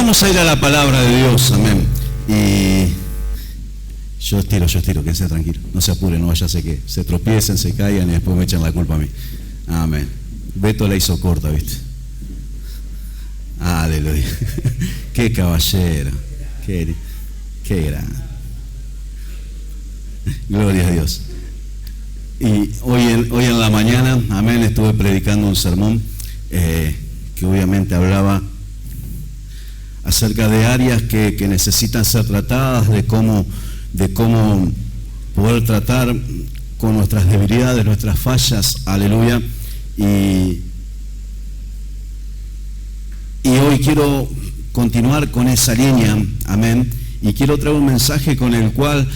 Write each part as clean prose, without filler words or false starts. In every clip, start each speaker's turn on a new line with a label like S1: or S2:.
S1: vamos a ir a la palabra de Dios, amén. Y yo estiro, que sea tranquilo, no se apuren, no vaya a ser que se tropiecen, se caigan y después me echan la culpa a mí. Amén. Beto la hizo corta, ¿viste? Aleluya. Qué caballero, qué grande. Gloria a Dios. Y hoy en la mañana, amén, estuve predicando un sermón que obviamente hablaba acerca de áreas que necesitan ser tratadas, de cómo poder tratar con nuestras debilidades, nuestras fallas, aleluya. Y hoy quiero continuar con esa línea, amén, y quiero traer un mensaje con el cual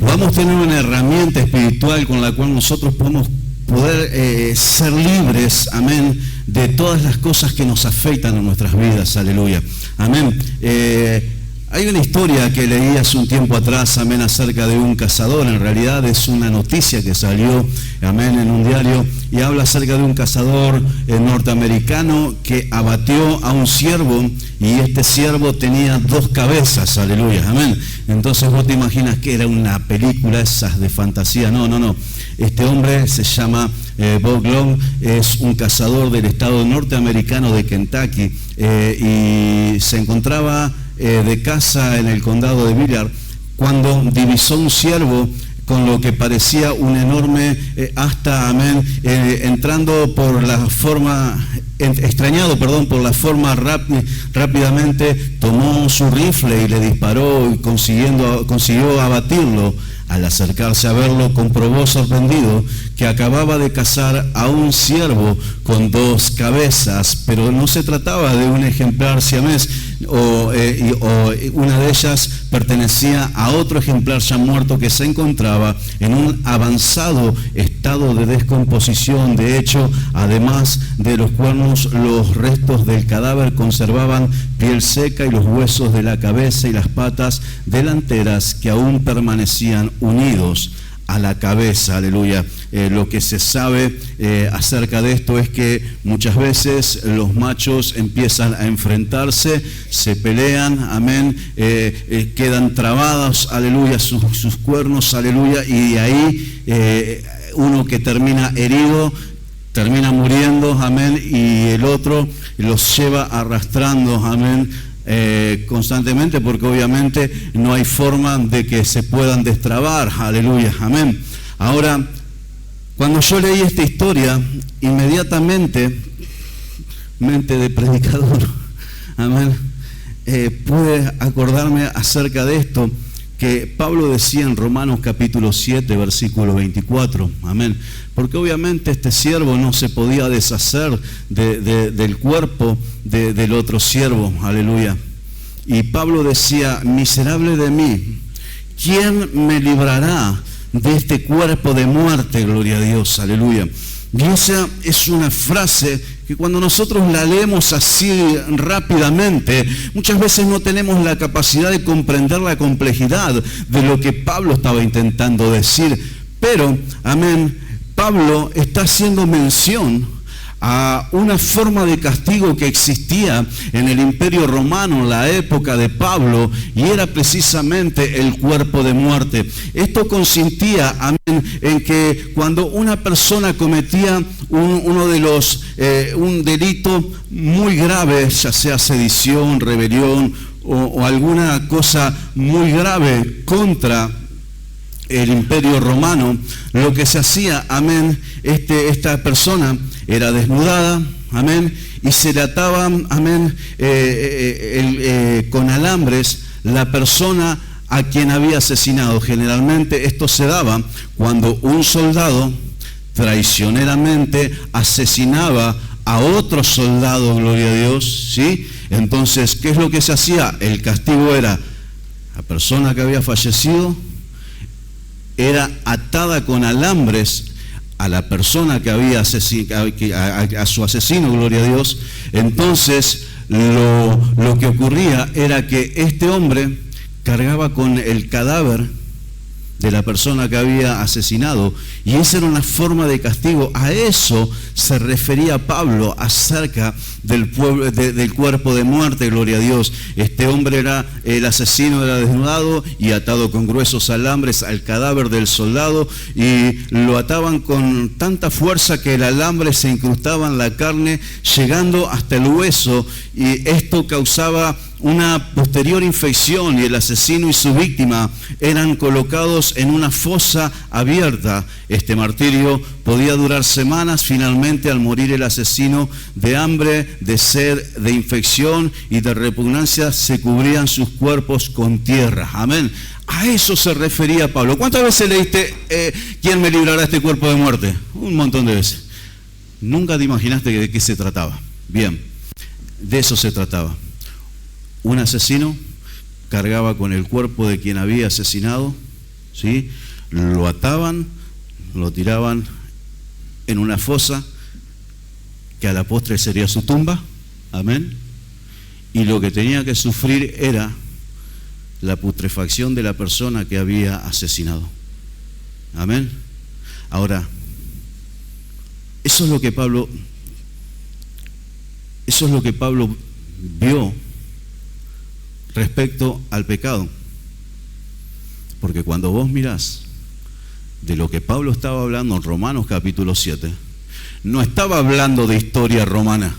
S1: podamos tener una herramienta espiritual con la cual nosotros podemos poder ser libres, amén, de todas las cosas que nos afectan en nuestras vidas, aleluya, amén. Hay una historia que leí hace un tiempo atrás, amén, acerca de un cazador. En realidad es una noticia que salió, amén, en un diario, y habla acerca de un cazador norteamericano que abatió a un ciervo, y este ciervo tenía 2 cabezas, aleluya, amén. Entonces vos te imaginas que era una película esas de fantasía. No. Este hombre se llama Bob Long, es un cazador del estado norteamericano de Kentucky, y se encontraba de caza en el condado de Billard cuando divisó un ciervo con lo que parecía un enorme asta, amén, entrando por la forma, extrañado, por la forma rápidamente tomó su rifle y le disparó y consiguió abatirlo. Al acercarse a verlo, comprobó sorprendido que acababa de cazar a un ciervo con 2 cabezas, pero no se trataba de un ejemplar siamés, o una de ellas pertenecía a otro ejemplar ya muerto que se encontraba en un avanzado estado de descomposición. De hecho, además de los cuernos, los restos del cadáver conservaban piel seca y los huesos de la cabeza y las patas delanteras que aún permanecían unidos a la cabeza, aleluya. Lo que se sabe acerca de esto es que muchas veces los machos empiezan a enfrentarse, se pelean, amén, quedan trabados, aleluya, sus cuernos, aleluya, y de ahí uno que termina herido termina muriendo, amén, y el otro los lleva arrastrando, amén, constantemente, porque obviamente no hay forma de que se puedan destrabar, aleluya, amén. Ahora, cuando yo leí esta historia, inmediatamente, mente de predicador, amén, pude acordarme acerca de esto que Pablo decía en Romanos capítulo 7, versículo 24, amén, porque obviamente este siervo no se podía deshacer del cuerpo del otro siervo, aleluya. Y Pablo decía: miserable de mí, ¿quién me librará de este cuerpo de muerte? Gloria a Dios, aleluya. Y esa es una frase que cuando nosotros la leemos así rápidamente, muchas veces no tenemos la capacidad de comprender la complejidad de lo que Pablo estaba intentando decir. Pero, amén, Pablo está haciendo mención a una forma de castigo que existía en el Imperio Romano en la época de Pablo, y era precisamente el cuerpo de muerte. Esto consistía, amén, en que cuando una persona cometía un delito muy grave, ya sea sedición, rebelión o alguna cosa muy grave contra el Imperio Romano, lo que se hacía, amén, esta persona era desnudada, amén, y se le ataban, amén, con alambres la persona a quien había asesinado. Generalmente esto se daba cuando un soldado traicioneramente asesinaba a otro soldado, gloria a Dios, ¿sí? Entonces, ¿qué es lo que se hacía? El castigo era: la persona que había fallecido era atada con alambres a la persona que había a su asesino, gloria a Dios. Entonces lo que ocurría era que este hombre cargaba con el cadáver de la persona que había asesinado, y esa era una forma de castigo. A eso se refería Pablo acerca del cuerpo de muerte, gloria a Dios. Este hombre el asesino era desnudado y atado con gruesos alambres al cadáver del soldado, y lo ataban con tanta fuerza que el alambre se incrustaba en la carne, llegando hasta el hueso, y esto causaba una posterior infección, y el asesino y su víctima eran colocados en una fosa abierta. Este martirio podía durar semanas. Finalmente, al morir el asesino de hambre, de sed, de infección y de repugnancia, se cubrían sus cuerpos con tierra. Amén. A eso se refería Pablo. ¿Cuántas veces leíste ¿quién me librará de este cuerpo de muerte? Un montón de veces. Nunca te imaginaste de qué se trataba. Bien, de eso se trataba. Un asesino cargaba con el cuerpo de quien había asesinado, ¿sí? Lo ataban, lo tiraban en una fosa que a la postre sería su tumba, amén, y lo que tenía que sufrir era la putrefacción de la persona que había asesinado, amén. Ahora, eso es lo que Pablo vio respecto al pecado. Porque cuando vos mirás de lo que Pablo estaba hablando en Romanos capítulo 7, no estaba hablando de historia romana.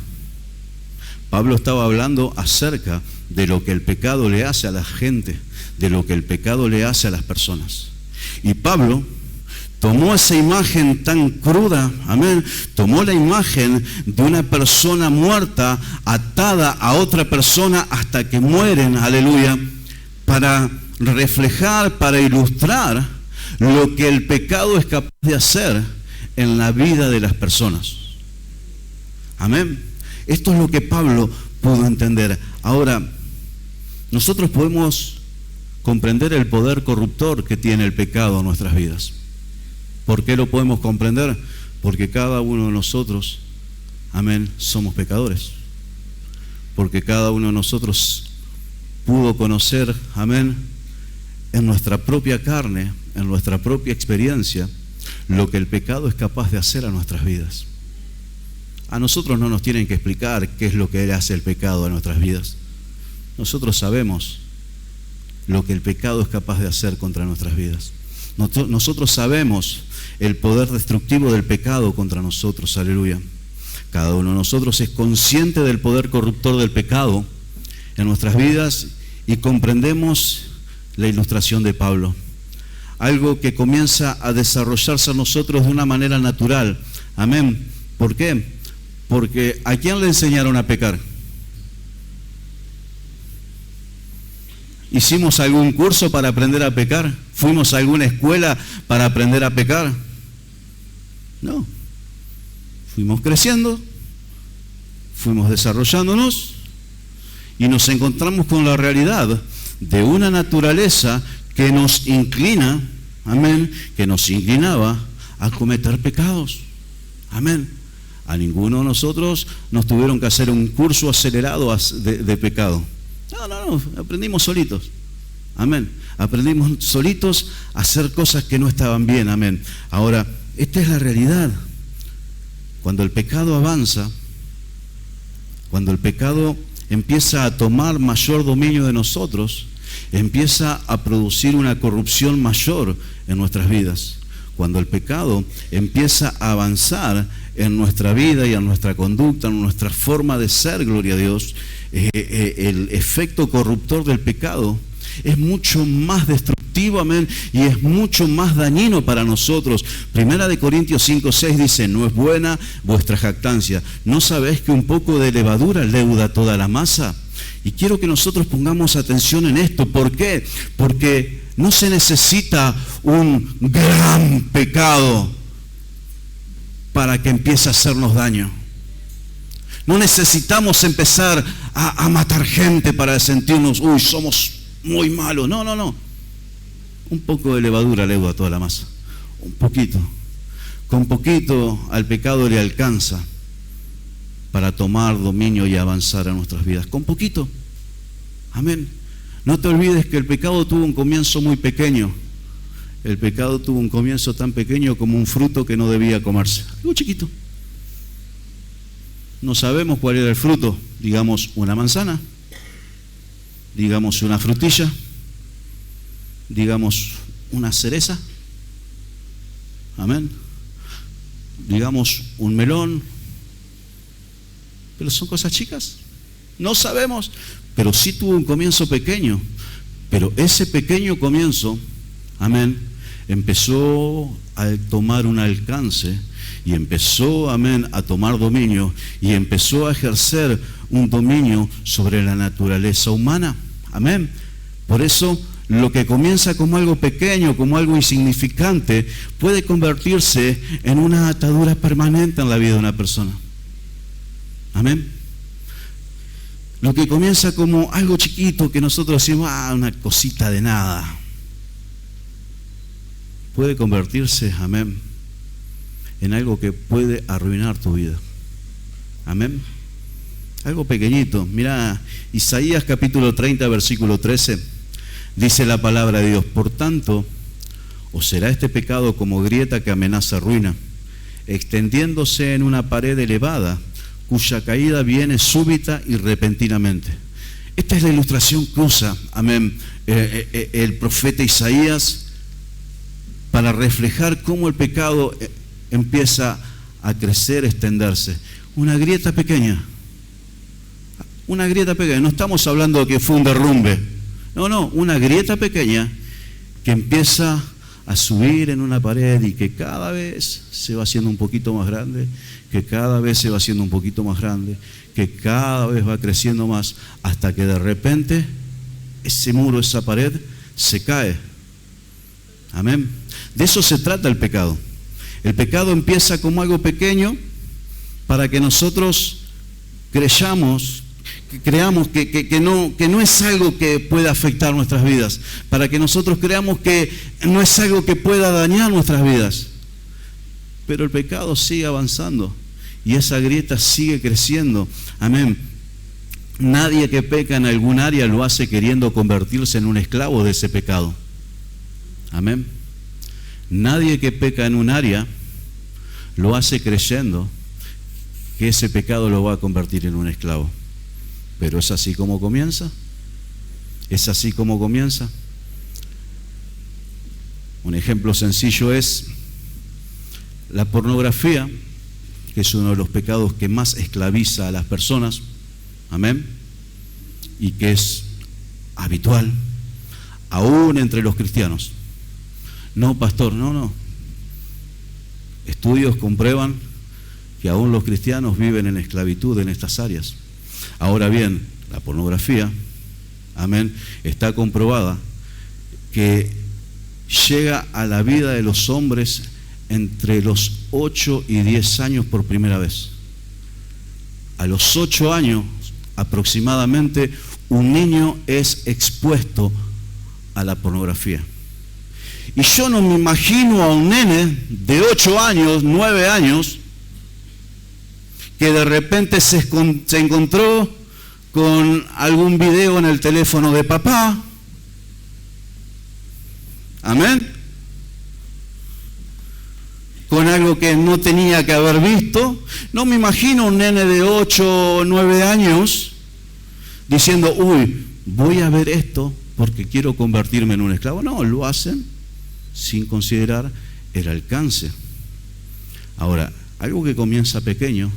S1: Pablo estaba hablando acerca de lo que el pecado le hace a la gente, de lo que el pecado le hace a las personas. Y Pablo tomó esa imagen tan cruda, amén, tomó la imagen de una persona muerta atada a otra persona hasta que mueren, aleluya, para reflejar, para ilustrar lo que el pecado es capaz de hacer en la vida de las personas. Amén. Esto es lo que Pablo pudo entender. Ahora, nosotros podemos comprender el poder corruptor que tiene el pecado en nuestras vidas. ¿Por qué lo podemos comprender? Porque cada uno de nosotros, amén, somos pecadores. Porque cada uno de nosotros pudo conocer, amén, en nuestra propia carne, en nuestra propia experiencia, lo que el pecado es capaz de hacer a nuestras vidas. A nosotros no nos tienen que explicar qué es lo que hace el pecado a nuestras vidas. Nosotros sabemos lo que el pecado es capaz de hacer contra nuestras vidas. Nosotros sabemos el poder destructivo del pecado contra nosotros, aleluya. Cada uno de nosotros es consciente del poder corruptor del pecado en nuestras vidas y comprendemos la ilustración de Pablo. Algo que comienza a desarrollarse en nosotros de una manera natural. Amén. ¿Por qué? Porque ¿a quién le enseñaron a pecar? ¿Hicimos algún curso para aprender a pecar? ¿Fuimos a alguna escuela para aprender a pecar? No. Fuimos creciendo, fuimos desarrollándonos y nos encontramos con la realidad de una naturaleza que nos inclina, amén, que nos inclinaba a cometer pecados. Amén. A ninguno de nosotros nos tuvieron que hacer un curso acelerado de pecado. No, aprendimos solitos. Amén. Aprendimos solitos a hacer cosas que no estaban bien. Amén. Ahora, esta es la realidad. Cuando el pecado avanza, cuando el pecado empieza a tomar mayor dominio de nosotros, empieza a producir una corrupción mayor en nuestras vidas. Cuando el pecado empieza a avanzar en nuestra vida y en nuestra conducta, en nuestra forma de ser, gloria a Dios, el efecto corruptor del pecado es mucho más destructivo, amén, y es mucho más dañino para nosotros. Primera de Corintios 5:6 dice: no es buena vuestra jactancia. ¿No sabéis que un poco de levadura leuda toda la masa? Y quiero que nosotros pongamos atención en esto. ¿Por qué? Porque no se necesita un gran pecado para que empiece a hacernos daño. No necesitamos empezar a matar gente para sentirnos, uy, somos muy malos. No. Un poco de levadura leuda toda la masa. Un poquito. Con poquito al pecado le alcanza para tomar dominio y avanzar a nuestras vidas. Con poquito. Amén. No te olvides que el pecado tuvo un comienzo muy pequeño. El pecado tuvo un comienzo tan pequeño como un fruto que no debía comerse. Algo chiquito. no sabemos cuál era el fruto, digamos una manzana, digamos una frutilla, digamos una cereza, amén, digamos un melón, pero son cosas chicas, no sabemos, pero sí tuvo un comienzo pequeño, pero ese pequeño comienzo, amén, empezó a tomar un alcance y empezó, amén, a tomar dominio y empezó a ejercer un dominio sobre la naturaleza humana, amén. Por eso lo que comienza como algo pequeño, como algo insignificante, puede convertirse en una atadura permanente en la vida de una persona, amén. Lo que comienza como algo chiquito que nosotros decimos, una cosita de nada, puede convertirse, amén, en algo que puede arruinar tu vida. Amén. Algo pequeñito. Mira, Isaías capítulo 30, versículo 13, dice la palabra de Dios: por tanto, os será este pecado como grieta que amenaza ruina, extendiéndose en una pared elevada, cuya caída viene súbita y repentinamente. Esta es la ilustración que usa, amén, el profeta Isaías para reflejar cómo el pecado empieza a crecer, extenderse. Una grieta pequeña. Una grieta pequeña. No estamos hablando de que fue un derrumbe. No, una grieta pequeña que empieza a subir en una pared y que cada vez se va haciendo un poquito más grande, que cada vez se va haciendo un poquito más grande, que cada vez va creciendo más, hasta que de repente ese muro, esa pared, se cae. Amén. De eso se trata el pecado. El pecado empieza como algo pequeño para que nosotros creamos que no es algo que pueda afectar nuestras vidas, para que nosotros creamos que no es algo que pueda dañar nuestras vidas. Pero el pecado sigue avanzando y esa grieta sigue creciendo. Amén. Nadie que peca en algún área lo hace queriendo convertirse en un esclavo de ese pecado. Amén. Nadie que peca en un área lo hace creyendo que ese pecado lo va a convertir en un esclavo. Pero es así como comienza. Es así como comienza. Un ejemplo sencillo es la pornografía, que es uno de los pecados que más esclaviza a las personas. Amén. Y que es habitual, aún entre los cristianos. No, pastor, no. Estudios comprueban que aún los cristianos viven en esclavitud en estas áreas. Ahora bien, la pornografía, amén, está comprobada que llega a la vida de los hombres entre los 8 y 10 años por primera vez. A los 8 años aproximadamente, un niño es expuesto a la pornografía. Y yo no me imagino a un nene de 8 años, 9 años, que de repente se encontró con algún video en el teléfono de papá. Amén. Con algo que no tenía que haber visto. No me imagino un nene de 8 o 9 años diciendo, voy a ver esto porque quiero convertirme en un esclavo. No, lo hacen sin considerar el alcance. Ahora, algo que comienza pequeño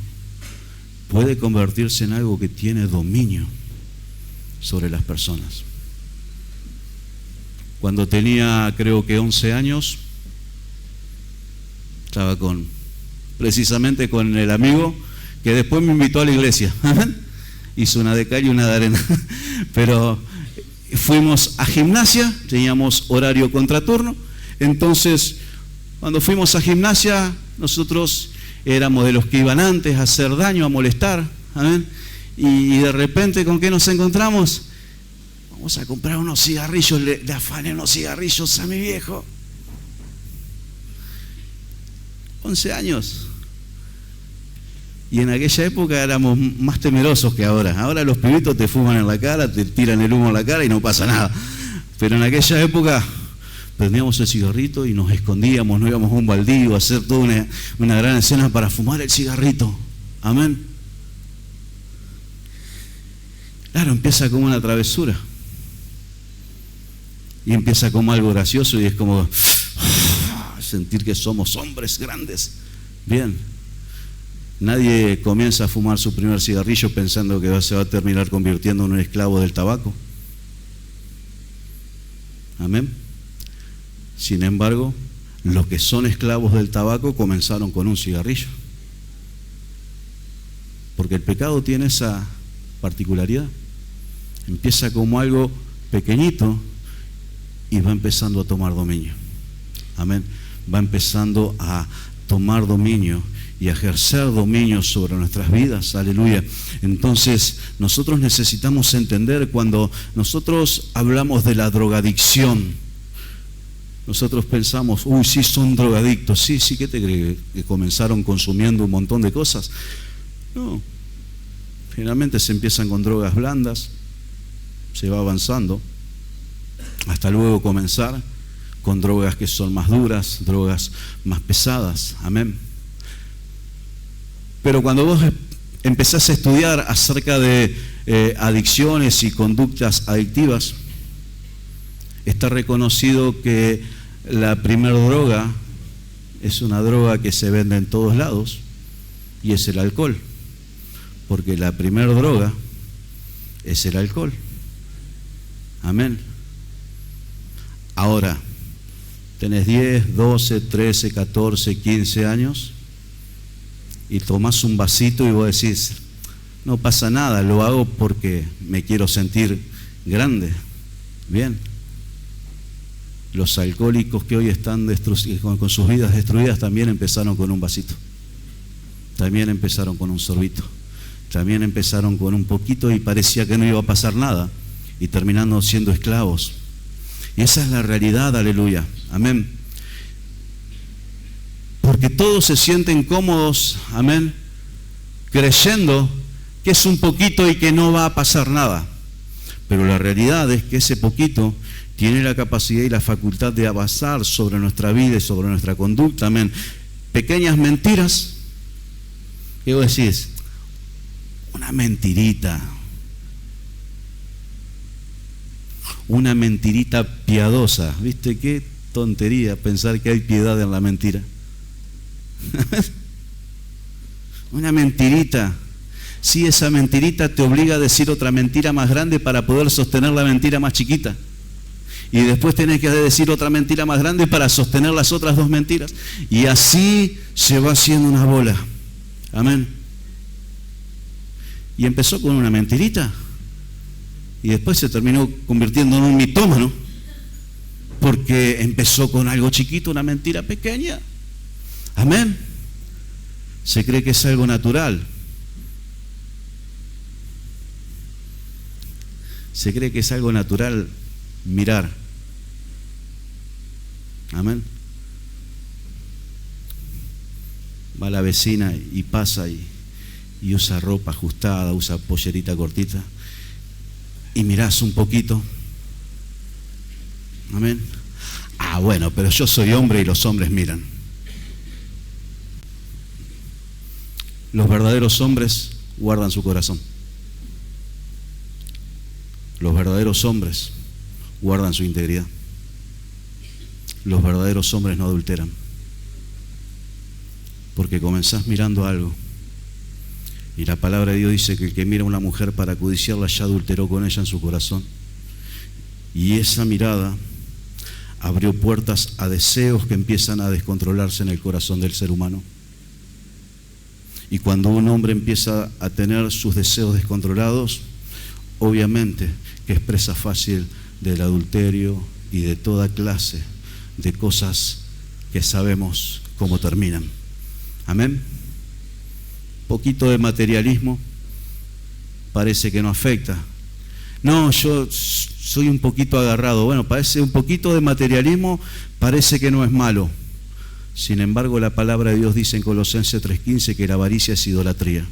S1: puede convertirse en algo que tiene dominio sobre las personas. Cuando tenía, creo que 11 años, estaba precisamente con el amigo que después me invitó a la iglesia. Hizo una de cal y una de arena. Pero fuimos a gimnasia, teníamos horario contraturno. Entonces, cuando fuimos a gimnasia, nosotros éramos de los que iban antes a hacer daño, a molestar. ¿Amén? Y de repente, ¿con qué nos encontramos? Vamos a comprar unos cigarrillos, le afané unos cigarrillos a mi viejo. 11 años. Y en aquella época éramos más temerosos que ahora. Ahora los pibitos te fuman en la cara, te tiran el humo en la cara y no pasa nada. Pero en aquella época prendíamos el cigarrito y nos escondíamos, no íbamos a un baldío a hacer toda una gran escena para fumar el cigarrito. Amén. Claro, empieza como una travesura. Y empieza como algo gracioso y es como sentir que somos hombres grandes. Bien. Nadie comienza a fumar su primer cigarrillo pensando que se va a terminar convirtiendo en un esclavo del tabaco. Amén. Sin embargo, los que son esclavos del tabaco comenzaron con un cigarrillo. Porque el pecado tiene esa particularidad. Empieza como algo pequeñito y va empezando a tomar dominio. Amén. Va empezando a tomar dominio y a ejercer dominio sobre nuestras vidas. Aleluya. Entonces, nosotros necesitamos entender cuando nosotros hablamos de la drogadicción. Nosotros pensamos, uy, sí, son drogadictos. Sí, ¿qué te crees? ¿Que comenzaron consumiendo un montón de cosas? No. Generalmente se empiezan con drogas blandas, se va avanzando, hasta luego comenzar con drogas que son más duras, drogas más pesadas. Amén. Pero cuando vos empezás a estudiar acerca de adicciones y conductas adictivas, está reconocido que la primera droga es una droga que se vende en todos lados y es el alcohol, porque la primera droga es el alcohol. Amén. Ahora, tenés 10, 12, 13, 14, 15 años y tomás un vasito y vos decís, no pasa nada, lo hago porque me quiero sentir grande. Bien. Los alcohólicos que hoy están con sus vidas destruidas también empezaron con un vasito. También empezaron con un sorbito. También empezaron con un poquito y parecía que no iba a pasar nada. Y terminando siendo esclavos. Y esa es la realidad, aleluya. Amén. Porque todos se sienten cómodos, amén, creyendo que es un poquito y que no va a pasar nada. Pero la realidad es que ese poquito tiene la capacidad y la facultad de avanzar sobre nuestra vida y sobre nuestra conducta. Amén. Pequeñas mentiras. ¿Qué vos decís? Una mentirita. Una mentirita piadosa. ¿Viste qué tontería pensar que hay piedad en la mentira? Una mentirita. Sí, esa mentirita te obliga a decir otra mentira más grande para poder sostener la mentira más chiquita. Y después tenés que decir otra mentira más grande para sostener las otras dos mentiras. Y así se va haciendo una bola. Amén. Y empezó con una mentirita. Y después se terminó convirtiendo en un mitómano. Porque empezó con algo chiquito, una mentira pequeña. Amén. Se cree que es algo natural. Se cree que es algo natural mirar. Amén. Va la vecina y pasa y usa ropa ajustada, usa pollerita cortita. Y mirás un poquito. Amén. Ah, bueno, pero yo soy hombre y los hombres miran. Los verdaderos hombres guardan su corazón. Los verdaderos hombres guardan su integridad. Los verdaderos hombres no adulteran. Porque comenzás mirando algo. Y la palabra de Dios dice que el que mira a una mujer para codiciarla ya adulteró con ella en su corazón. Y esa mirada abrió puertas a deseos que empiezan a descontrolarse en el corazón del ser humano. Y cuando un hombre empieza a tener sus deseos descontrolados, obviamente que es presa fácil del adulterio y de toda clase de cosas que sabemos cómo terminan. Amén. Poquito de materialismo parece que no afecta. No, yo soy un poquito agarrado. Bueno, parece un poquito de materialismo, parece que no es malo. Sin embargo, la palabra de Dios dice en Colosenses 3:15 que la avaricia es idolatría.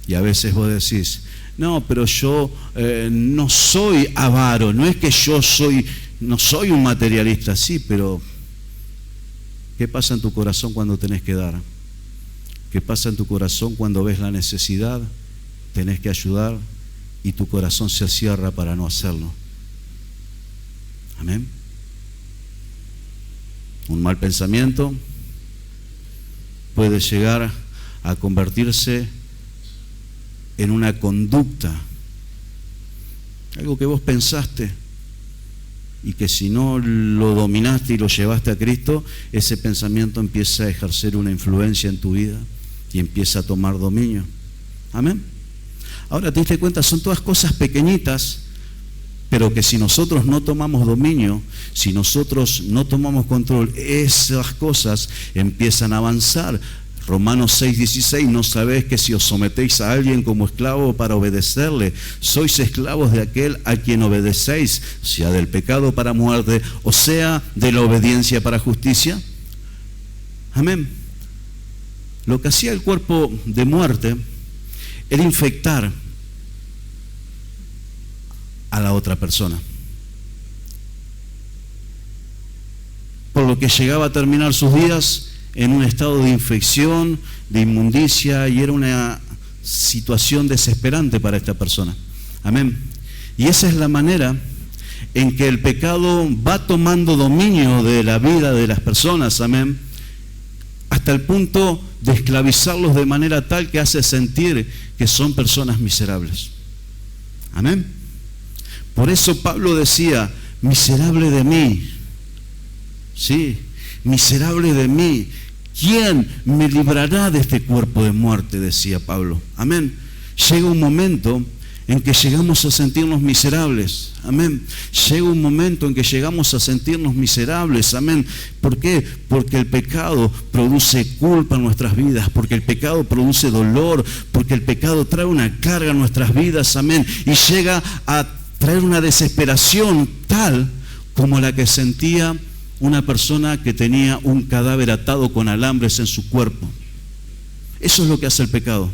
S1: Y a veces vos decís, no, pero yo no soy avaro, no es que yo no soy un materialista, sí, pero ¿qué pasa en tu corazón cuando tenés que dar? ¿Qué pasa en tu corazón cuando ves la necesidad tenés que ayudar y tu corazón se cierra para no hacerlo. Amén. Un mal pensamiento puede llegar a convertirse en una conducta, algo que vos pensaste y que si no lo dominaste y lo llevaste a Cristo, ese pensamiento empieza a ejercer una influencia en tu vida y empieza a tomar dominio. Amén. Ahora te diste cuenta, son todas cosas pequeñitas, pero que si nosotros no tomamos dominio, si nosotros no tomamos control, esas cosas empiezan a avanzar. Romanos 6:16, ¿no sabéis que si os sometéis a alguien como esclavo para obedecerle, sois esclavos de aquel a quien obedecéis, sea del pecado para muerte, o sea de la obediencia para justicia? Amén. Lo que hacía el cuerpo de muerte era infectar a la otra persona, por lo que llegaba a terminar sus días en un estado de infección, de inmundicia, y era una situación desesperante para esta persona. Amén. Y esa es la manera en que el pecado va tomando dominio de la vida de las personas, amén, hasta el punto de esclavizarlos de manera tal que hace sentir que son personas miserables. Amén. Por eso Pablo decía, miserable de mí, sí, miserable de mí, ¿quién me librará de este cuerpo de muerte?, decía Pablo. Amén. Llega un momento en que llegamos a sentirnos miserables. Amén. Llega un momento en que llegamos a sentirnos miserables. Amén. ¿Por qué? Porque el pecado produce culpa en nuestras vidas, porque el pecado produce dolor, porque el pecado trae una carga en nuestras vidas. Amén. Y llega a traer una desesperación tal como la que sentía una persona que tenía un cadáver atado con alambres en su cuerpo. Eso es lo que hace el pecado.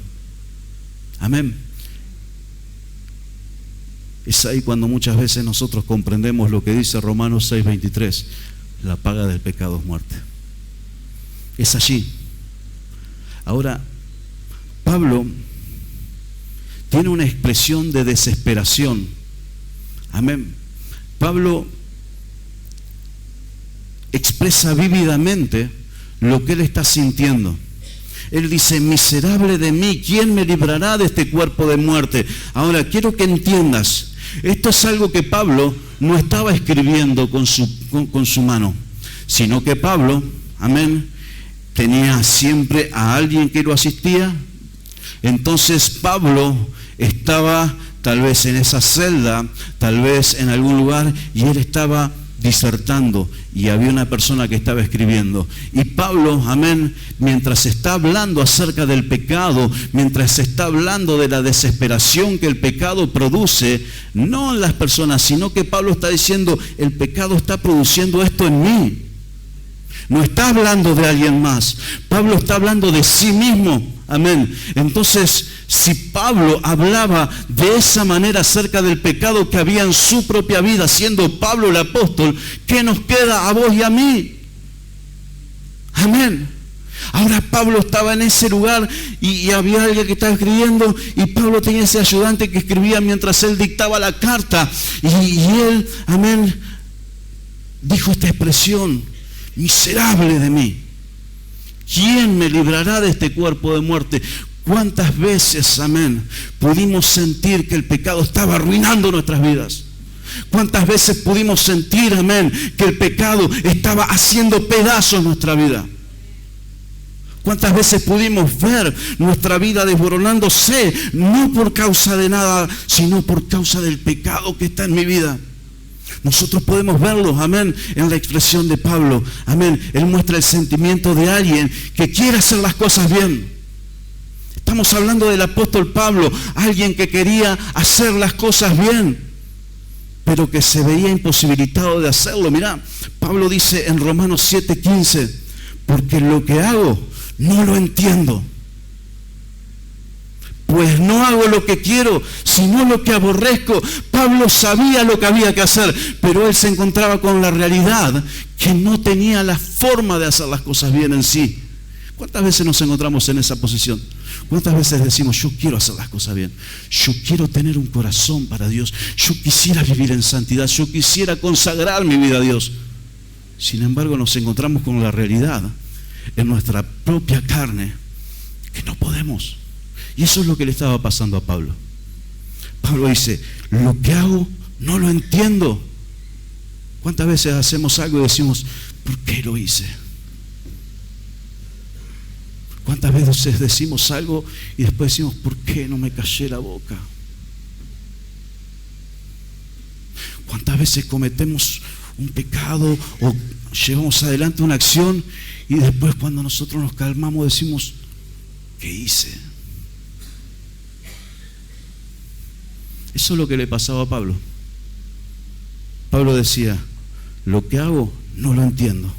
S1: Amén. Es ahí cuando muchas veces nosotros comprendemos lo que dice Romanos 6:23. La paga del pecado es muerte. Es allí. Ahora, Pablo tiene una expresión de desesperación. Amén. Pablo expresa vívidamente lo que él está sintiendo. Él dice, miserable de mí, ¿quién me librará de este cuerpo de muerte? Ahora, quiero que entiendas, esto es algo que Pablo no estaba escribiendo con su mano, sino que Pablo, amén, tenía siempre a alguien que lo asistía. Entonces Pablo estaba tal vez en esa celda, tal vez en algún lugar, y él estaba disertando, y había una persona que estaba escribiendo. Y Pablo, amén, mientras está hablando acerca del pecado, mientras está hablando de la desesperación que el pecado produce, no en las personas, sino que Pablo está diciendo, el pecado está produciendo esto en mí. No está hablando de alguien más. Pablo está hablando de sí mismo. Amén. Entonces, si Pablo hablaba de esa manera acerca del pecado que había en su propia vida, siendo Pablo el apóstol, ¿qué nos queda a vos y a mí? Amén. Ahora Pablo estaba en ese lugar y había alguien que estaba escribiendo, y Pablo tenía ese ayudante que escribía mientras él dictaba la carta. Y él, amén, dijo esta expresión, miserable de mí. ¿Quién me librará de este cuerpo de muerte? ¿Cuántas veces, amén, pudimos sentir que el pecado estaba arruinando nuestras vidas? ¿Cuántas veces pudimos sentir, amén, que el pecado estaba haciendo pedazos nuestra vida? ¿Cuántas veces pudimos ver nuestra vida desboronándose, no por causa de nada, sino por causa del pecado que está en mi vida? Nosotros podemos verlo, amén, en la expresión de Pablo, amén. Él muestra el sentimiento de alguien que quiere hacer las cosas bien. Estamos hablando del apóstol Pablo, alguien que quería hacer las cosas bien, pero que se veía imposibilitado de hacerlo. Mirá, Pablo dice en Romanos 7:15, porque lo que hago no lo entiendo. Pues no hago lo que quiero, sino lo que aborrezco. Pablo sabía lo que había que hacer, pero él se encontraba con la realidad que no tenía la forma de hacer las cosas bien en sí. ¿Cuántas veces nos encontramos en esa posición? ¿Cuántas veces decimos, yo quiero hacer las cosas bien? Yo quiero tener un corazón para Dios. Yo quisiera vivir en santidad. Yo quisiera consagrar mi vida a Dios. Sin embargo, nos encontramos con la realidad en nuestra propia carne que no podemos. Y eso es lo que le estaba pasando a Pablo. Pablo dice, lo que hago no lo entiendo. ¿Cuántas veces hacemos algo y decimos, ¿por qué lo hice? ¿Cuántas veces decimos algo y después decimos, ¿por qué no me callé la boca? ¿Cuántas veces cometemos un pecado o llevamos adelante una acción y después cuando nosotros nos calmamos decimos, ¿qué hice? Eso es lo que le pasaba a Pablo. Pablo decía, lo que hago no lo entiendo,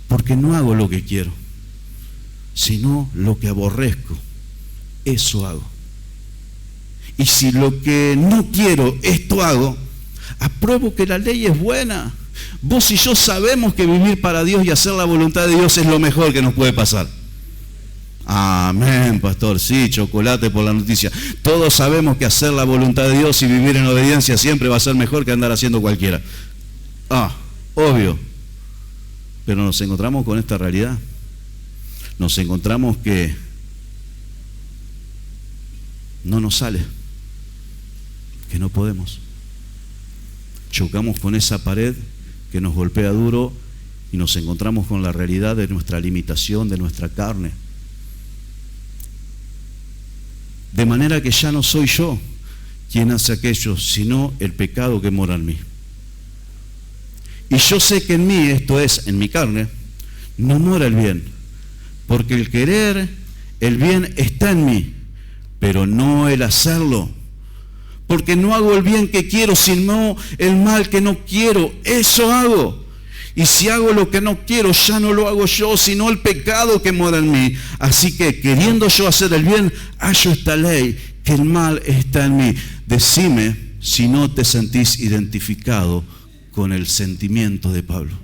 S1: porque no hago lo que quiero, sino lo que aborrezco, eso hago. Y si lo que no quiero, esto hago, apruebo que la ley es buena. Vos y yo sabemos que vivir para Dios y hacer la voluntad de Dios es lo mejor que nos puede pasar. Amén, pastor. Sí, chocolate por la noticia. Todos sabemos que hacer la voluntad de Dios y vivir en obediencia siempre va a ser mejor que andar haciendo cualquiera. Obvio. Pero nos encontramos con esta realidad. Nos encontramos que no nos sale, que no podemos. Chocamos con esa pared que nos golpea duro y nos encontramos con la realidad de nuestra limitación, de nuestra carne. De manera que ya no soy yo quien hace aquello, sino el pecado que mora en mí. Y yo sé que en mí, esto es, en mi carne, no mora el bien, porque el querer, el bien está en mí, pero no el hacerlo. Porque no hago el bien que quiero, sino el mal que no quiero, eso hago. Y si hago lo que no quiero, ya no lo hago yo, sino el pecado que mora en mí. Así que, queriendo yo hacer el bien, hallo esta ley, que el mal está en mí. Decime si no te sentís identificado con el sentimiento de Pablo.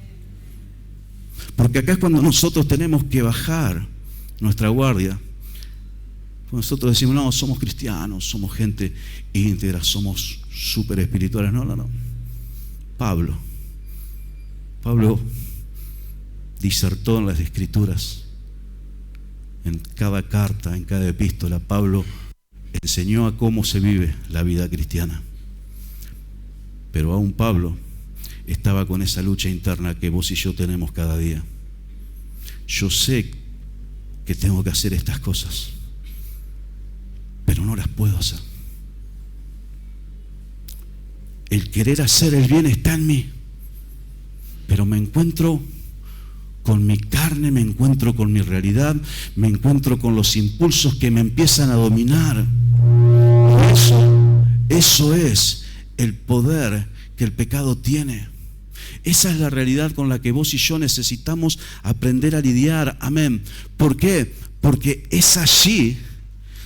S1: Porque acá es cuando nosotros tenemos que bajar nuestra guardia. Nosotros decimos, no, somos cristianos, somos gente íntegra, somos súper espirituales. No. Pablo disertó en las Escrituras, en cada carta, en cada epístola. Pablo enseñó a cómo se vive la vida cristiana. Pero aún Pablo estaba con esa lucha interna que vos y yo tenemos cada día. Yo sé que tengo que hacer estas cosas, pero no las puedo hacer. El querer hacer el bien está en mí, pero me encuentro con mi carne, me encuentro con mi realidad, me encuentro con los impulsos que me empiezan a dominar. Eso es el poder que el pecado tiene. Esa es la realidad con la que vos y yo necesitamos aprender a lidiar. Amén. ¿Por qué? Porque es allí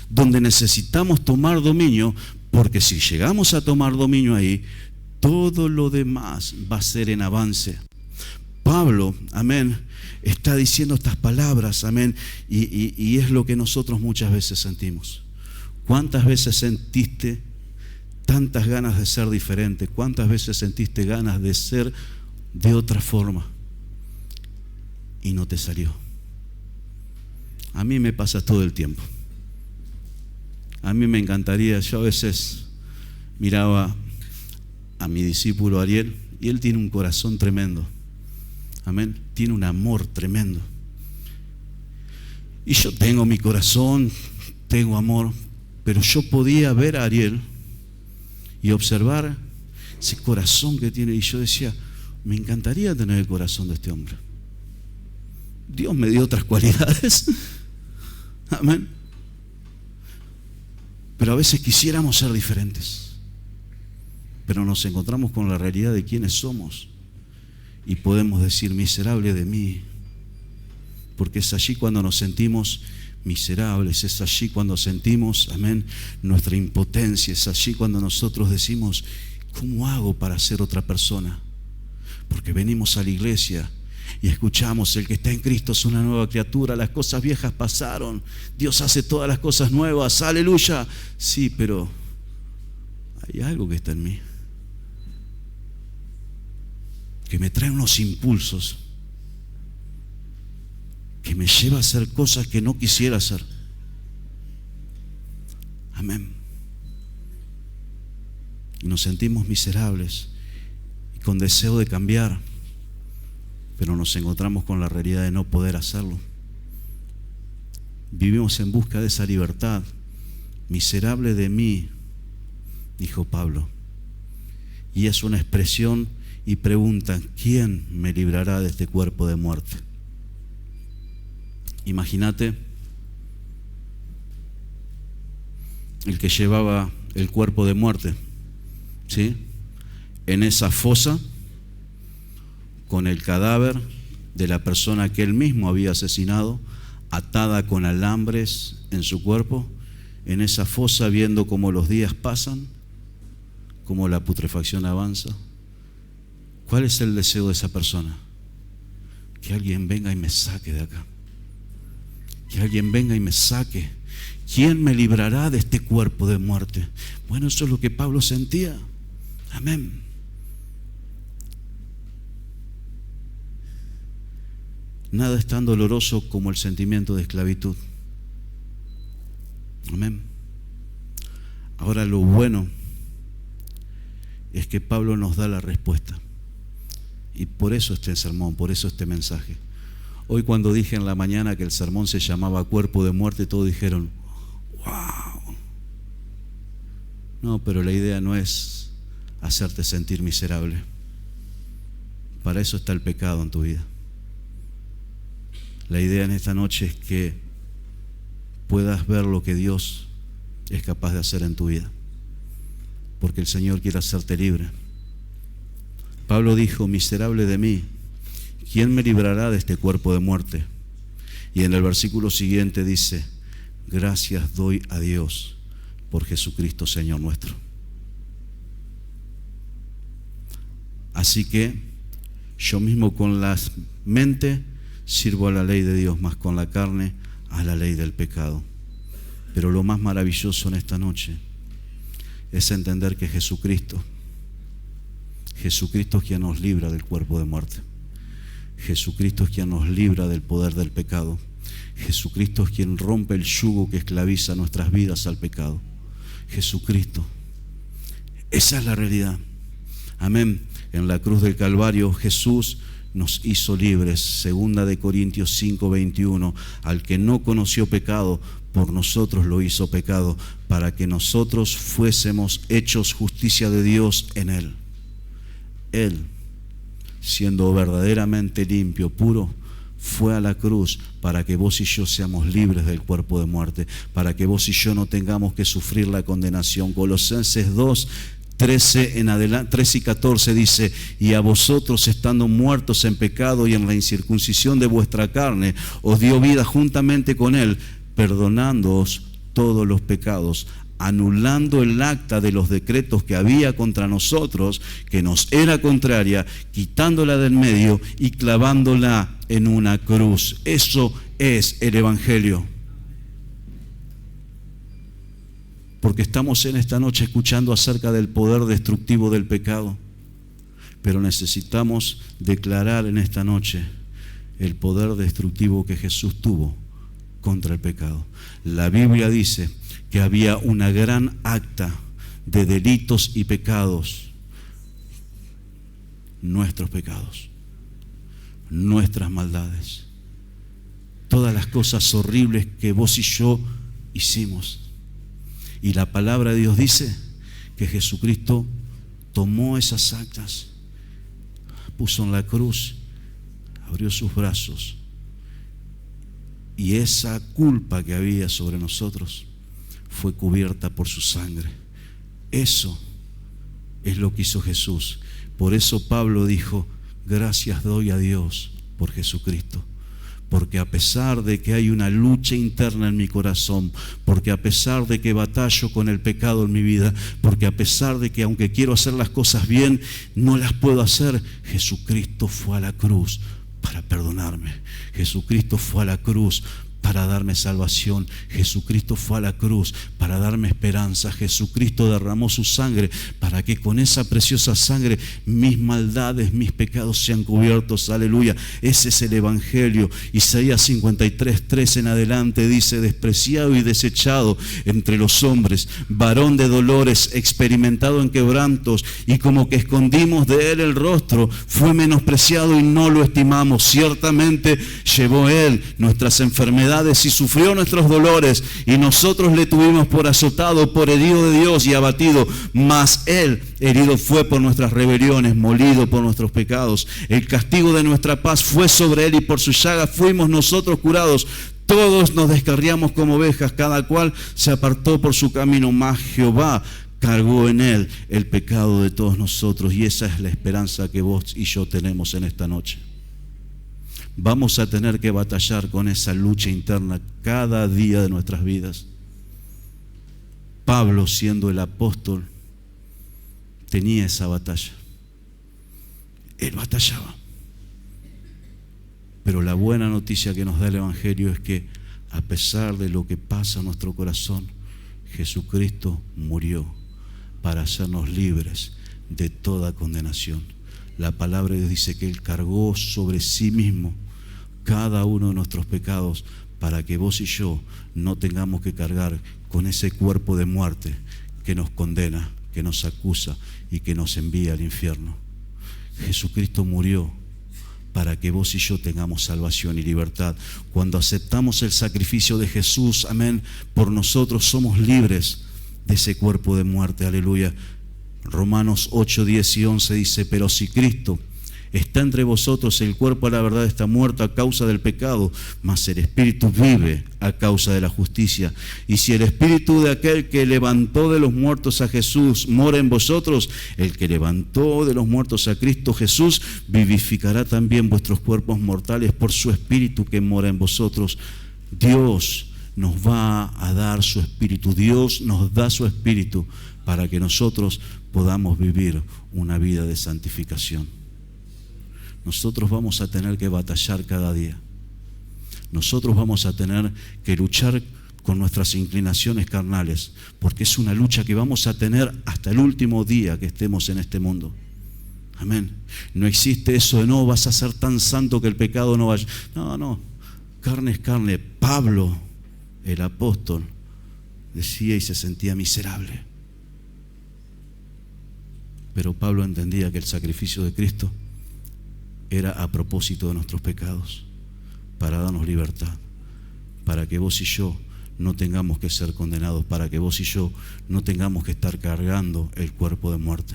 S1: donde necesitamos tomar dominio, porque si llegamos a tomar dominio ahí, todo lo demás va a ser en avance. Pablo, amén, está diciendo estas palabras, amén, y es lo que nosotros muchas veces sentimos. ¿Cuántas veces sentiste tantas ganas de ser diferente? ¿Cuántas veces sentiste ganas de ser de otra forma y no te salió? A mí me pasa todo el tiempo. A mí me encantaría, yo a veces miraba a mi discípulo Ariel y él tiene un corazón tremendo. Amén. Tiene un amor tremendo. Y yo tengo mi corazón, tengo amor, pero yo podía ver a Ariel y observar ese corazón que tiene. Y yo decía, me encantaría tener el corazón de este hombre. Dios me dio otras cualidades. Amén. Pero a veces quisiéramos ser diferentes. Pero nos encontramos con la realidad de quiénes somos. Y podemos decir, miserable de mí. Porque es allí cuando nos sentimos miserables, es allí cuando sentimos, amén, nuestra impotencia, es allí cuando nosotros decimos, ¿cómo hago para ser otra persona? Porque venimos a la iglesia y escuchamos: el que está en Cristo es una nueva criatura, las cosas viejas pasaron, Dios hace todas las cosas nuevas, aleluya. Sí, pero hay algo que está en mí, que me trae unos impulsos, que me lleva a hacer cosas que no quisiera hacer. Amén. Y nos sentimos miserables y con deseo de cambiar, pero nos encontramos con la realidad de no poder hacerlo. Vivimos en busca de esa libertad. Miserable de mí, dijo Pablo. Y es una expresión y pregunta: ¿quién me librará de este cuerpo de muerte? Imagínate el que llevaba el cuerpo de muerte, ¿sí?, en esa fosa, con el cadáver de la persona que él mismo había asesinado, atada con alambres en su cuerpo, en esa fosa, viendo cómo los días pasan, cómo la putrefacción avanza. ¿Cuál es el deseo de esa persona? Que alguien venga y me saque de acá. Que alguien venga y me saque. ¿Quién me librará de este cuerpo de muerte? Bueno, eso es lo que Pablo sentía. Amén. Nada es tan doloroso como el sentimiento de esclavitud. Amén. Ahora, lo bueno es que Pablo nos da la respuesta. Y por eso este sermón, por eso este mensaje. Hoy, cuando dije en la mañana que el sermón se llamaba Cuerpo de Muerte, todos dijeron: ¡wow! No, pero la idea no es hacerte sentir miserable. Para eso está el pecado en tu vida. La idea en esta noche es que puedas ver lo que Dios es capaz de hacer en tu vida, porque el Señor quiere hacerte libre. Pablo dijo: miserable de mí, ¿quién me librará de este cuerpo de muerte? Y en el versículo siguiente dice: gracias doy a Dios por Jesucristo Señor nuestro. Así que yo mismo con la mente sirvo a la ley de Dios, mas con la carne a la ley del pecado. Pero lo más maravilloso en esta noche es entender que Jesucristo es quien nos libra del cuerpo de muerte. Jesucristo es quien nos libra del poder del pecado. Jesucristo es quien rompe el yugo que esclaviza nuestras vidas al pecado. Jesucristo. Esa es la realidad. Amén. En la cruz del Calvario Jesús nos hizo libres. Segunda de Corintios 5:21. Al que no conoció pecado, por nosotros lo hizo pecado, para que nosotros fuésemos hechos justicia de Dios en él. Él, siendo verdaderamente limpio, puro, fue a la cruz para que vos y yo seamos libres del cuerpo de muerte, para que vos y yo no tengamos que sufrir la condenación. Colosenses 2:13 en adelante, 13 y 14 dice: y a vosotros, estando muertos en pecado y en la incircuncisión de vuestra carne, os dio vida juntamente con él, perdonándoos todos los pecados, anulando el acta de los decretos que había contra nosotros, que nos era contraria, quitándola del medio y clavándola en una cruz. Eso es el Evangelio. Porque estamos en esta noche escuchando acerca del poder destructivo del pecado, pero necesitamos declarar en esta noche el poder destructivo que Jesús tuvo contra el pecado. La Biblia dice que había una gran acta de delitos y pecados, nuestros pecados, nuestras maldades, todas las cosas horribles que vos y yo hicimos. Y la palabra de Dios dice que Jesucristo tomó esas actas, puso en la cruz, abrió sus brazos, y esa culpa que había sobre nosotros fue cubierta por su sangre. Eso es lo que hizo Jesús. Por eso Pablo dijo: gracias doy a Dios por Jesucristo. Porque a pesar de que hay una lucha interna en mi corazón, porque a pesar de que batallo con el pecado en mi vida, porque a pesar de que aunque quiero hacer las cosas bien, no las puedo hacer, Jesucristo fue a la cruz para perdonarme. Jesucristo fue a la cruz para darme salvación. Jesucristo fue a la cruz para darme esperanza. Jesucristo derramó su sangre para que con esa preciosa sangre mis maldades, mis pecados sean cubiertos. Aleluya. Ese es el Evangelio. Isaías 53:3 en adelante dice: despreciado y desechado entre los hombres, varón de dolores, experimentado en quebrantos, y como que escondimos de él el rostro, fue menospreciado y no lo estimamos. Ciertamente llevó él nuestras enfermedades y sufrió nuestros dolores, y nosotros le tuvimos por azotado, por herido de Dios y abatido. Mas él herido fue por nuestras rebeliones, molido por nuestros pecados. El castigo de nuestra paz fue sobre él, y por su llaga fuimos nosotros curados. Todos nos descarriamos como ovejas, cada cual se apartó por su camino, mas Jehová cargó en él el pecado de todos nosotros. Y esa es la esperanza que vos y yo tenemos en esta noche. Vamos a tener que batallar con esa lucha interna cada día de nuestras vidas. Pablo, siendo el apóstol, tenía esa batalla. Él batallaba. Pero la buena noticia que nos da el Evangelio es que, a pesar de lo que pasa en nuestro corazón, Jesucristo murió para hacernos libres de toda condenación. La palabra de Dios dice que Él cargó sobre sí mismo cada uno de nuestros pecados, para que vos y yo no tengamos que cargar con ese cuerpo de muerte que nos condena, que nos acusa y que nos envía al infierno. Jesucristo murió para que vos y yo tengamos salvación y libertad. Cuando aceptamos el sacrificio de Jesús, amén, por nosotros somos libres de ese cuerpo de muerte. Aleluya. Romanos 8, 10 y 11 dice: pero si Cristo está entre vosotros, el cuerpo a la verdad está muerto a causa del pecado, mas el Espíritu vive a causa de la justicia. Y si el Espíritu de aquel que levantó de los muertos a Jesús mora en vosotros, el que levantó de los muertos a Cristo Jesús vivificará también vuestros cuerpos mortales por su Espíritu que mora en vosotros. Dios nos va a dar su Espíritu. Dios nos da su Espíritu para que nosotros podamos vivir una vida de santificación. Nosotros vamos a tener que batallar cada día. Nosotros vamos a tener que luchar con nuestras inclinaciones carnales, porque es una lucha que vamos a tener hasta el último día que estemos en este mundo. Amén. No existe eso de no, vas a ser tan santo que el pecado no vaya. No, carne es carne. Pablo, el apóstol, decía y se sentía miserable. Pero Pablo entendía que el sacrificio de Cristo era a propósito de nuestros pecados, para darnos libertad, para que vos y yo no tengamos que ser condenados, para que vos y yo no tengamos que estar cargando el cuerpo de muerte.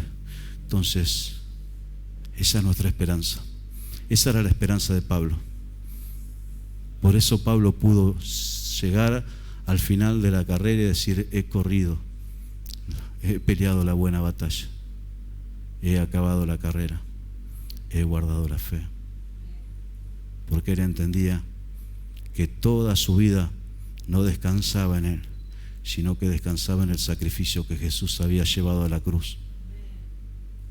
S1: Entonces, esa es nuestra esperanza. Esa era la esperanza de Pablo. Por eso Pablo pudo llegar al final de la carrera y decir: he corrido, he peleado la buena batalla, he acabado la carrera, he guardado la fe. Porque él entendía que toda su vida no descansaba en él, sino que descansaba en el sacrificio que Jesús había llevado a la cruz.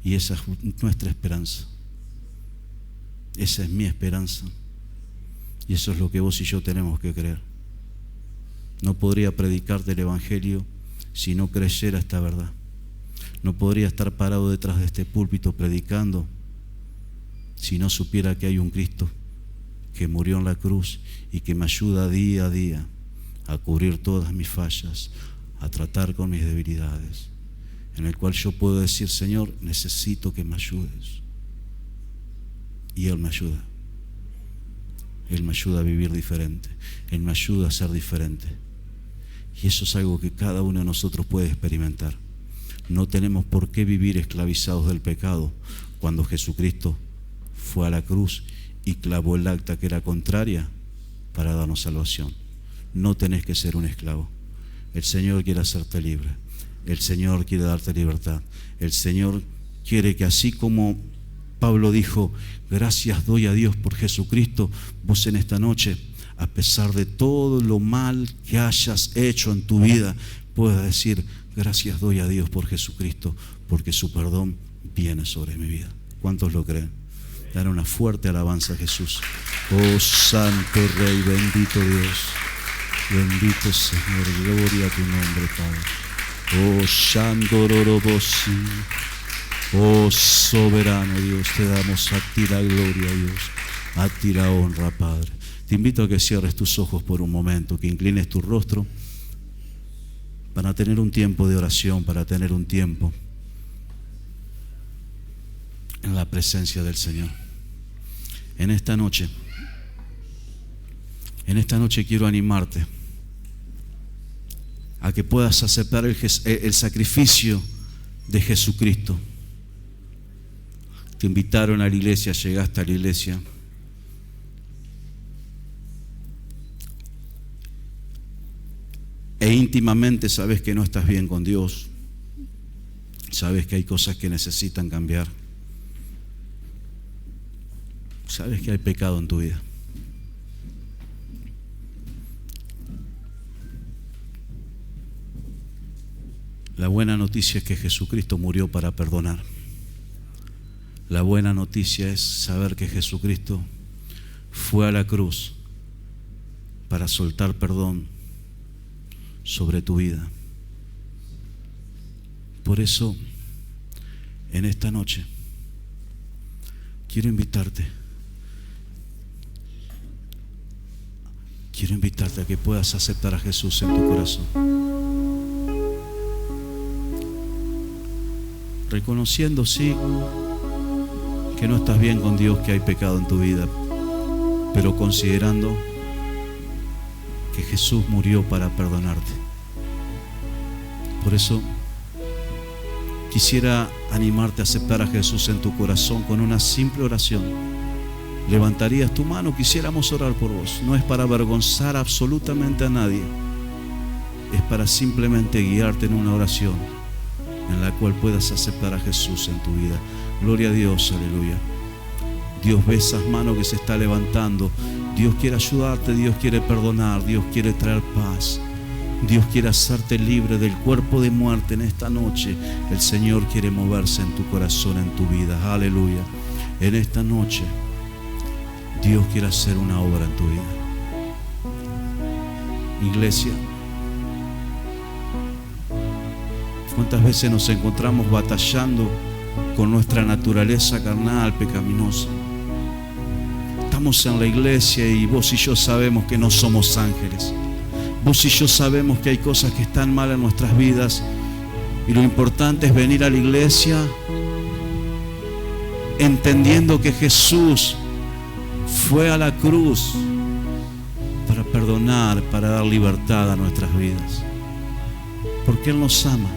S1: Y esa es nuestra esperanza. Esa es mi esperanza. Y eso es lo que vos y yo tenemos que creer. No podría predicarte el Evangelio si no creyera esta verdad. No podría estar parado detrás de este púlpito predicando si no supiera que hay un Cristo que murió en la cruz y que me ayuda día a día a cubrir todas mis fallas, a tratar con mis debilidades, en el cual yo puedo decir: Señor, necesito que me ayudes. Y Él me ayuda. Él me ayuda a vivir diferente. Él me ayuda a ser diferente. Y eso es algo que cada uno de nosotros puede experimentar. No tenemos por qué vivir esclavizados del pecado cuando Jesucristo fue a la cruz y clavó el acta que era contraria para darnos salvación. No tenés que ser un esclavo. El Señor quiere hacerte libre. El Señor quiere darte libertad. El Señor quiere que, así como Pablo dijo: gracias doy a Dios por Jesucristo, vos en esta noche, a pesar de todo lo mal que hayas hecho en tu vida, puedas decir: gracias doy a Dios por Jesucristo, porque su perdón viene sobre mi vida. ¿Cuántos lo creen? Dar una fuerte alabanza a Jesús. Oh Santo Rey, bendito Dios. Bendito Señor, gloria a tu nombre, Padre. Oh Shandororobosi. Oh soberano Dios, te damos a ti la gloria, Dios. A ti la honra, Padre. Te invito a que cierres tus ojos por un momento, que inclines tu rostro para tener un tiempo de oración, para tener un tiempo en la presencia del Señor. En esta noche quiero animarte a que puedas aceptar el sacrificio de Jesucristo. Te invitaron a la iglesia, llegaste a la iglesia. E íntimamente sabes que no estás bien con Dios. Sabes que hay cosas que necesitan cambiar. Sabes que hay pecado en tu vida. La buena noticia es que Jesucristo murió para perdonar. La buena noticia es saber que Jesucristo fue a la cruz para soltar perdón sobre tu vida. Por eso, en esta noche, quiero invitarte a que puedas aceptar a Jesús en tu corazón. Reconociendo, sí, que no estás bien con Dios, que hay pecado en tu vida, pero considerando que Jesús murió para perdonarte. Por eso quisiera animarte a aceptar a Jesús en tu corazón con una simple oración. Levantarías tu mano, quisiéramos orar por vos. No es para avergonzar absolutamente a nadie, es para simplemente guiarte en una oración en la cual puedas aceptar a Jesús en tu vida. Gloria a Dios, aleluya. Dios ve esas manos que se está levantando. Dios quiere ayudarte, Dios quiere perdonar, Dios quiere traer paz. Dios quiere hacerte libre del cuerpo de muerte en esta noche. El Señor quiere moverse en tu corazón, en tu vida. Aleluya. En esta noche Dios quiere hacer una obra en tu vida. Iglesia, ¿cuántas veces nos encontramos batallando con nuestra naturaleza carnal, pecaminosa? Estamos en la iglesia y vos y yo sabemos que no somos ángeles. Vos y yo sabemos que hay cosas que están mal en nuestras vidas, y lo importante es venir a la iglesia entendiendo que Jesús fue a la cruz para perdonar, para dar libertad a nuestras vidas, porque Él nos ama.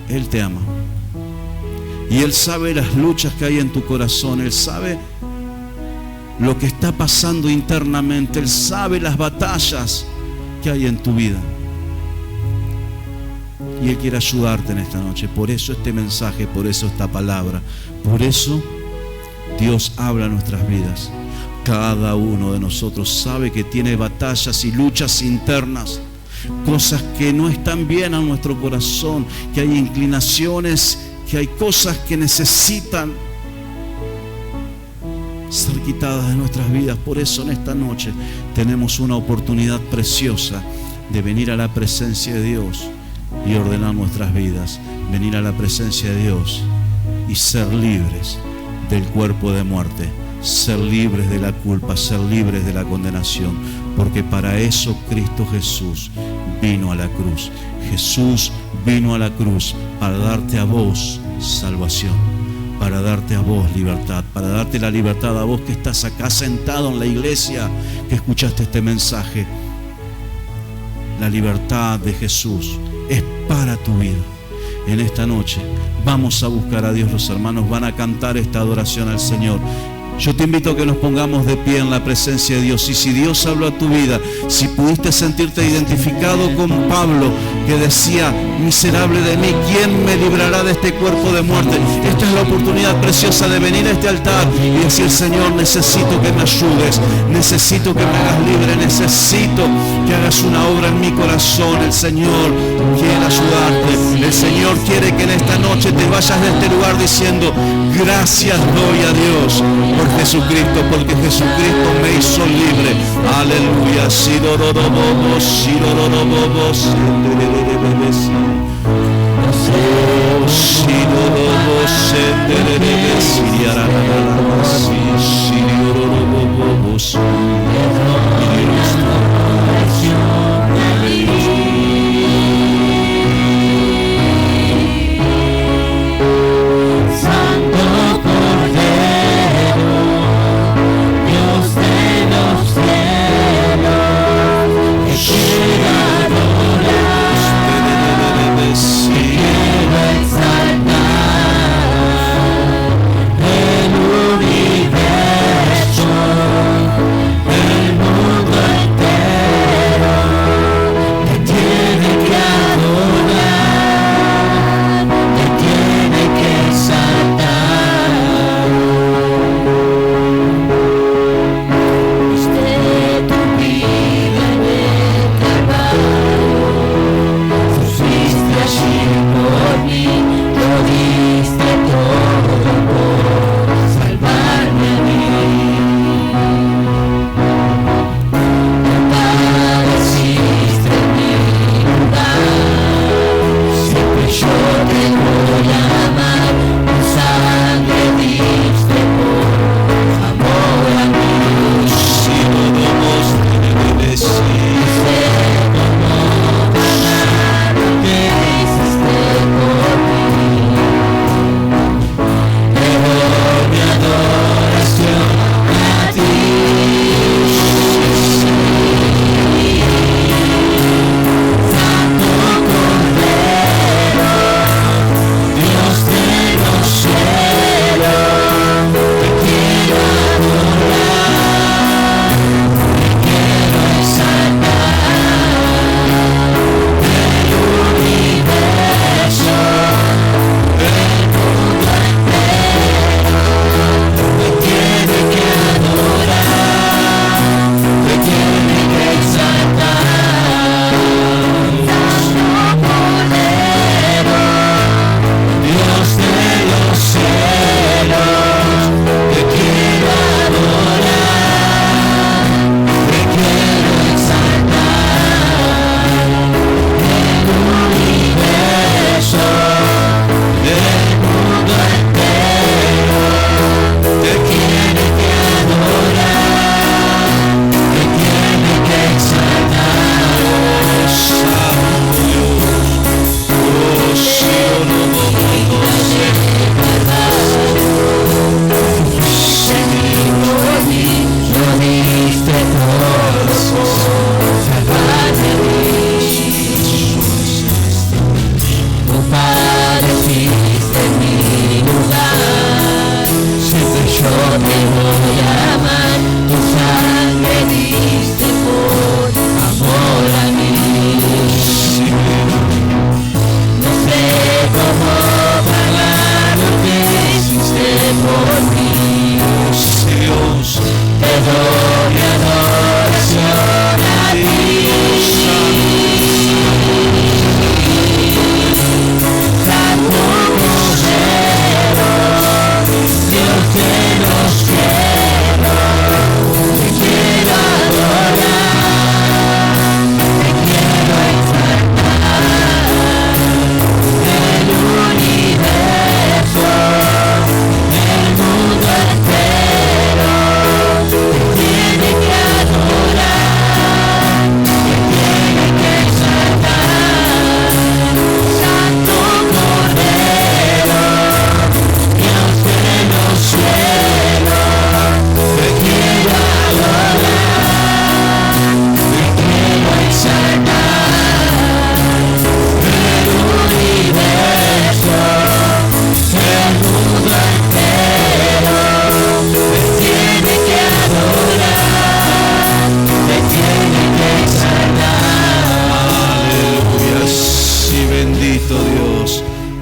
S1: Él te ama y Él sabe las luchas que hay en tu corazón. Él sabe lo que está pasando internamente. Él sabe las batallas que hay en tu vida, y Él quiere ayudarte en esta noche. Por eso este mensaje, por eso esta palabra, por eso Dios habla a nuestras vidas. Cada uno de nosotros sabe que tiene batallas y luchas internas, cosas que no están bien a nuestro corazón, que hay inclinaciones, que hay cosas que necesitan ser quitadas de nuestras vidas. Por eso en esta noche tenemos una oportunidad preciosa de venir a la presencia de Dios y ordenar nuestras vidas, venir a la presencia de Dios y ser libres del cuerpo de muerte, ser libres de la culpa, ser libres de la condenación, porque para eso Cristo Jesús vino a la cruz. Jesús vino a la cruz para darte a vos salvación, para darte a vos libertad, para darte la libertad a vos que estás acá sentado en la iglesia, que escuchaste este mensaje. La libertad de Jesús es para tu vida. En esta noche vamos a buscar a Dios. Los hermanos van a cantar esta adoración al Señor. Yo te invito a que nos pongamos de pie en la presencia de Dios. Y si Dios habló a tu vida, si pudiste sentirte identificado con Pablo, que decía: miserable de mí, ¿quién me librará de este cuerpo de muerte? Esta es la oportunidad preciosa de venir a este altar y decir: Señor, necesito que me ayudes, necesito que me hagas libre, necesito que hagas una obra en mi corazón. El Señor quiere ayudarte. El Señor quiere que en esta noche te vayas de este lugar diciendo: gracias doy a Dios por Jesucristo, porque Jesucristo me hizo libre. Aleluya.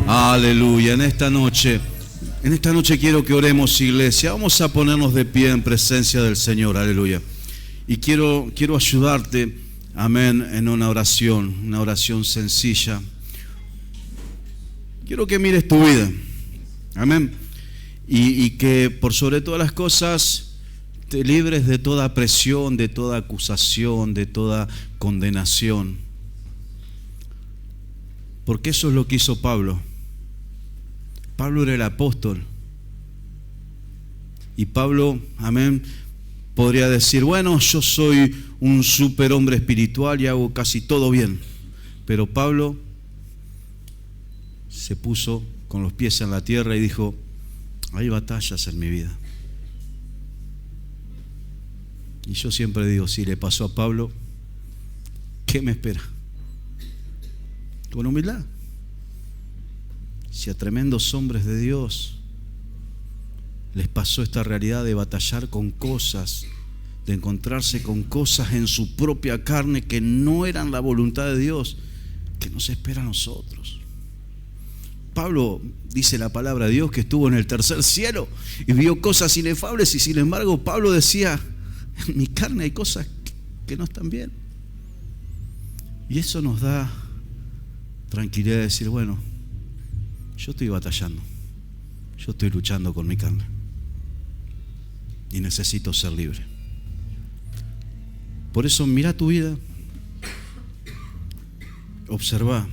S1: Aleluya. En esta noche quiero que oremos, iglesia. Vamos a ponernos de pie en presencia del Señor. Aleluya. Y quiero ayudarte, amén, en una oración sencilla. Quiero que mires tu vida, amén, y que por sobre todas las cosas te libres de toda presión, de toda acusación, de toda condenación. Porque eso es lo que hizo Pablo. Pablo era el apóstol. Y Pablo, amén, podría decir, bueno, yo soy un superhombre espiritual y hago casi todo bien. Pero Pablo se puso con los pies en la tierra y dijo, hay batallas en mi vida. Y yo siempre digo, si le pasó a Pablo, ¿qué me espera? Con humildad. Si a tremendos hombres de Dios les pasó esta realidad de batallar con cosas, de encontrarse con cosas en su propia carne que no eran la voluntad de Dios, ¿qué nos espera a nosotros? Pablo, dice la palabra de Dios, que estuvo en el tercer cielo y vio cosas inefables, y sin embargo Pablo decía, en mi carne hay cosas que no están bien. Y eso nos da tranquilidad de decir, bueno, yo estoy batallando, yo estoy luchando con mi carne y necesito ser libre. Por eso mira tu vida, observa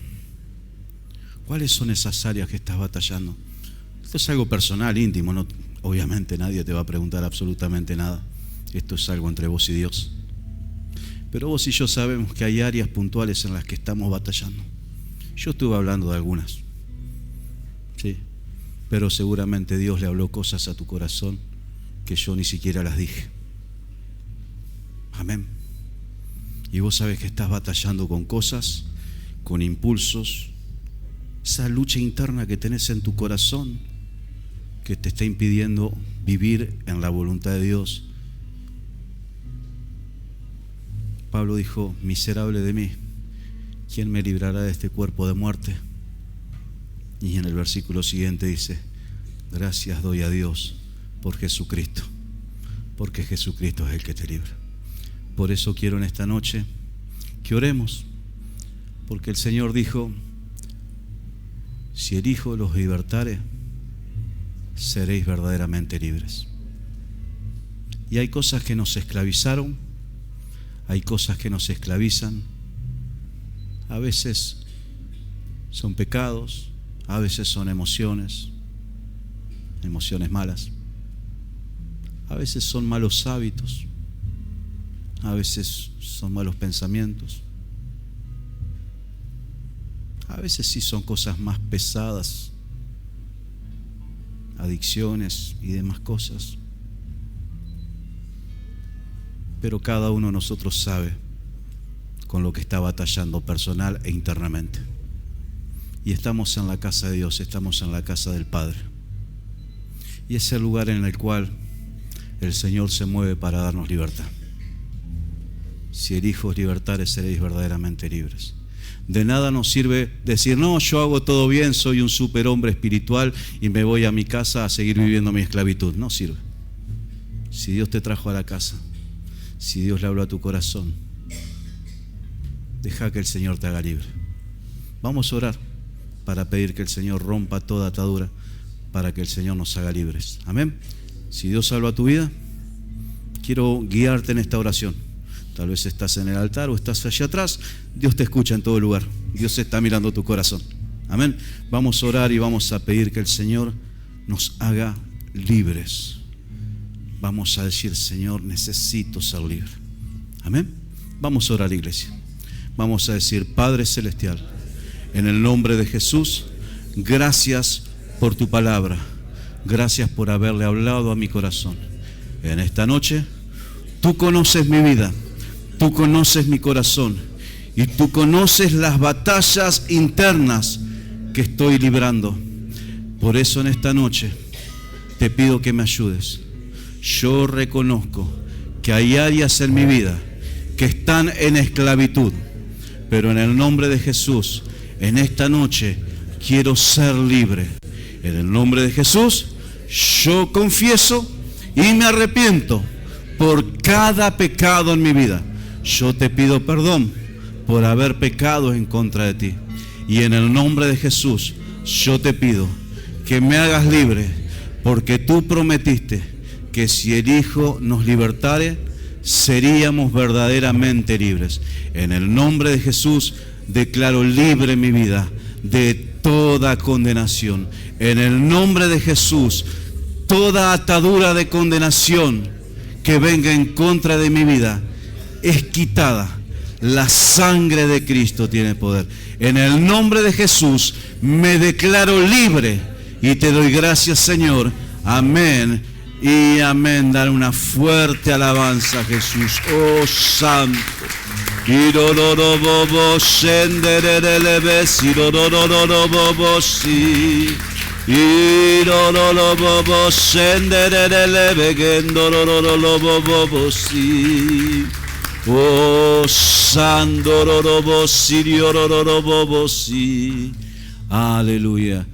S1: cuáles son esas áreas que estás batallando. Esto es algo personal, íntimo, no, obviamente nadie te va a preguntar absolutamente nada. Esto es algo entre vos y Dios. Pero vos y yo sabemos que hay áreas puntuales en las que estamos batallando. Yo estuve hablando de algunas, sí, pero seguramente Dios le habló cosas a tu corazón que yo ni siquiera las dije. Amén. Y vos sabés que estás batallando con cosas, con impulsos, esa lucha interna que tenés en tu corazón que te está impidiendo vivir en la voluntad de Dios. Pablo dijo, miserable de mí, ¿quién me librará de este cuerpo de muerte? Y en el versículo siguiente dice, gracias doy a Dios por Jesucristo, porque Jesucristo es el que te libra. Por eso quiero en esta noche que oremos, porque el Señor dijo, si el Hijo los libertare, seréis verdaderamente libres. Y hay cosas que nos esclavizaron, hay cosas que nos esclavizan. A veces son pecados, a veces son emociones malas. A veces son malos hábitos, a veces son malos pensamientos. A veces sí son cosas más pesadas, adicciones y demás cosas. Pero cada uno de nosotros sabe con lo que está batallando personal e internamente. Y estamos en la casa de Dios, estamos en la casa del Padre. Y es el lugar en el cual el Señor se mueve para darnos libertad. Si el Hijo os libertare, seréis verdaderamente libres. De nada nos sirve decir, no, yo hago todo bien, soy un superhombre espiritual y me voy a mi casa a seguir viviendo mi esclavitud. No sirve. Si Dios te trajo a la casa, si Dios le habló a tu corazón, deja que el Señor te haga libre. Vamos a orar para pedir que el Señor rompa toda atadura, para que el Señor nos haga libres. Amén. Si Dios salva tu vida, quiero guiarte en esta oración. Tal vez estás en el altar o estás allá atrás. Dios te escucha en todo lugar. Dios está mirando tu corazón. Amén. Vamos a orar y vamos a pedir que el Señor nos haga libres. Vamos a decir, Señor, necesito ser libre. Amén. Vamos a orar, iglesia. Vamos a decir, Padre Celestial, en el nombre de Jesús, gracias por tu palabra. Gracias por haberle hablado a mi corazón. En esta noche, tú conoces mi vida, tú conoces mi corazón y tú conoces las batallas internas que estoy librando. Por eso en esta noche te pido que me ayudes. Yo reconozco que hay áreas en mi vida que están en esclavitud, pero en el nombre de Jesús, en esta noche quiero ser libre. En el nombre de Jesús, yo confieso y me arrepiento por cada pecado en mi vida. Yo te pido perdón por haber pecado en contra de ti. Y en el nombre de Jesús, yo te pido que me hagas libre, porque tú prometiste que si el Hijo nos libertare, seríamos verdaderamente libres. En el nombre de Jesús, declaro libre mi vida de toda condenación. En el nombre de Jesús, toda atadura de condenación que venga en contra de mi vida es quitada. La sangre de Cristo tiene poder. En el nombre de Jesús me declaro libre y te doy gracias, Señor. Amén y amén. Dar una fuerte alabanza a Jesús. Oh, santo. Oh, Sandororobosi, aleluya.